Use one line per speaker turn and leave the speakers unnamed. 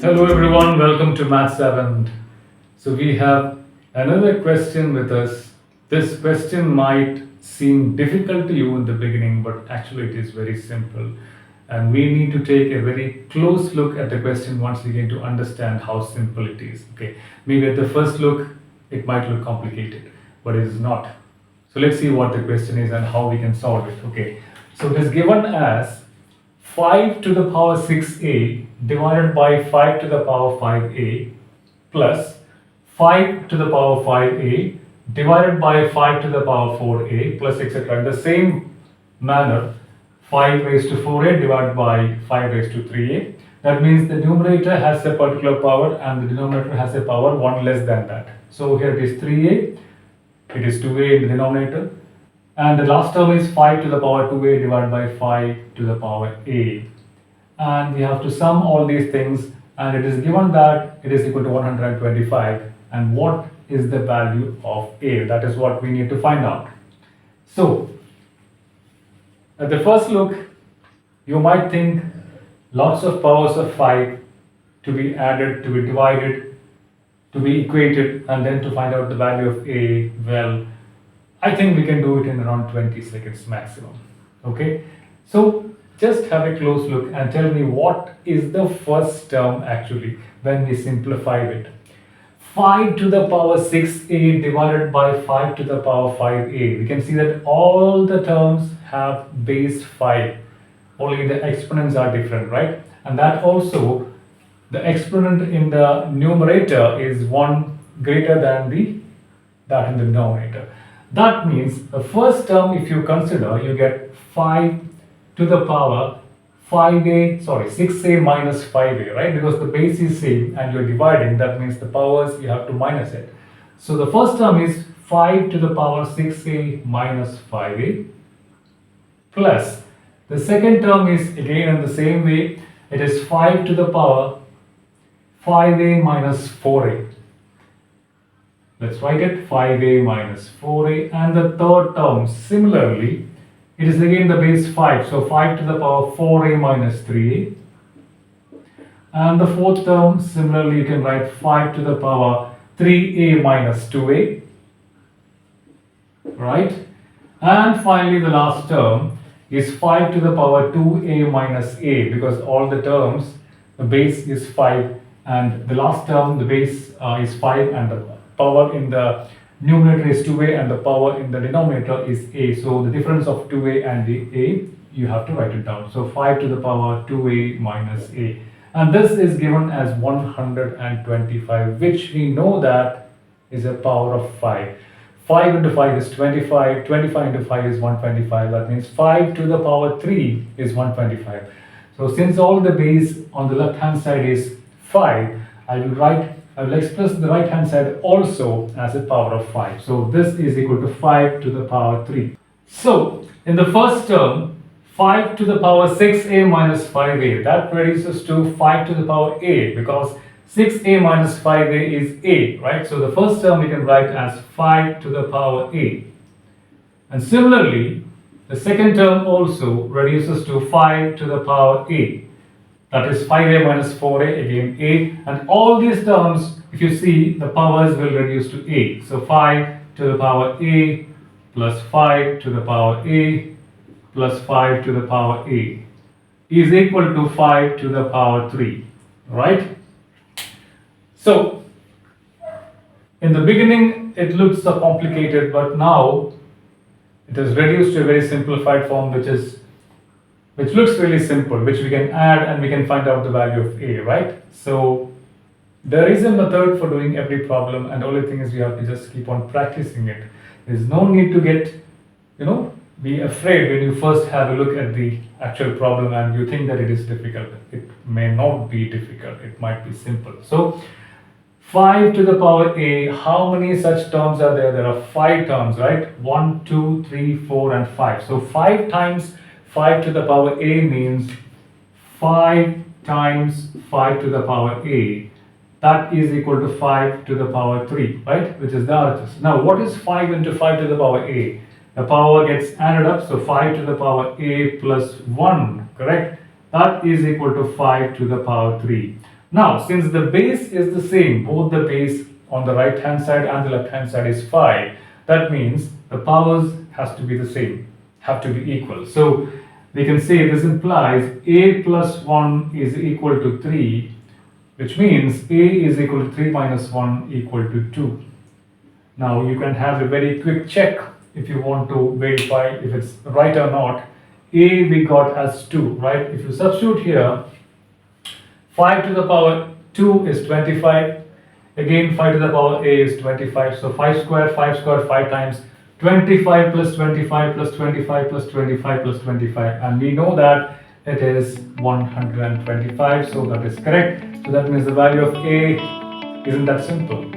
Hello everyone, welcome to Math 7. So we have another question with us. This question might seem difficult to you in the beginning, but actually it is very simple. And we need to take a very close look at the question once we get to understand how simple it is. Okay, maybe at the first look it might look complicated, but it is not. So let's see what the question is and how we can solve it. Okay, so it is given as 5 to the power 6a divided by 5 to the power 5a plus 5 to the power 5a divided by 5 to the power 4a plus etc. In the same manner, 5 raised to 4a divided by 5 raised to 3a. That means the numerator has a particular power and the denominator has a power 1 less than that. So here it is 3a, it is 2a in the denominator, and the last term is 5 to the power 2a divided by 5 to the power a. And we have to sum all these things, and it is given that it is equal to 125. And what is the value of a? That is what we need to find out. So, at the first look, you might think lots of powers of 5 to be added, to be divided, to be equated, and then to find out the value of a. Well, I think we can do it in around 20 seconds maximum. Okay, so just have a close look and tell me what is the first term actually when we simplify it. 5 to the power 6a divided by 5 to the power 5a. We can see that all the terms have base 5, only the exponents are different, right? And that also, the exponent in the numerator is 1 greater than that in the denominator. That means the first term, if you consider, you get 5 to the power 6a minus 5a, right? Because the base is same and you're dividing, that means the powers you have to minus it. So the first term is 5 to the power 6a minus 5a plus the second term is again in the same way, it is 5 to the power 5a minus 4a. Let's write it 5a minus 4a, and the third term similarly, it is again the base 5, so 5 to the power 4a minus 3a, and the fourth term similarly you can write 5 to the power 3a minus 2a, right? And finally the last term is 5 to the power 2a minus a, because all the terms, the base is 5 and the last term the base is 5 and the power in the numerator is 2a and the power in the denominator is a. So the difference of 2a and the a, you have to write it down. So 5 to the power 2a minus a. And this is given as 125, which we know that is a power of 5. 5 into 5 is 25, 25 into 5 is 125. That means 5 to the power 3 is 125. So since all the base on the left hand side is 5, I will express the right hand side also as a power of 5. So this is equal to 5 to the power 3. So in the first term, 5 to the power 6a minus 5a, that reduces to 5 to the power a, because 6a minus 5a is a, right? So the first term we can write as 5 to the power a. And similarly, the second term also reduces to 5 to the power a. That is 5a minus 4a, again a, and all these terms, if you see, the powers will reduce to a. So 5 to the power a plus 5 to the power a plus 5 to the power a is equal to 5 to the power 3, right? So in the beginning it looks so complicated, but now it is reduced to a very simplified form, which looks really simple, which we can add and we can find out the value of a, right? So there is a method for doing every problem, and the only thing is you have to just keep on practicing it. There's no need to get, be afraid when you first have a look at the actual problem and you think that it is difficult. It may not be difficult, it might be simple. So 5 to the power a, how many such terms are there? There are 5 terms, right? 1, 2, 3, 4 and 5. So 5 times 5 to the power a means 5 times 5 to the power a. That is equal to 5 to the power 3, right? Which is the RHS. Now, what is 5 into 5 to the power a? The power gets added up, so 5 to the power a plus 1, correct? That is equal to 5 to the power 3. Now, since the base is the same, both the base on the right hand side and the left hand side is 5, that means the powers has to be the same, have to be equal. So we can say this implies a plus 1 is equal to 3, which means a is equal to 3 minus 1 equal to 2. Now you can have a very quick check if you want to verify if it's right or not. A we got as 2, right? If you substitute here, 5 to the power 2 is 25. Again, 5 to the power a is 25. So 5 squared, 5 times. 25 plus 25 plus 25 plus 25 plus 25. And we know that it is 125. So that is correct. So that means the value of a isn't that simple.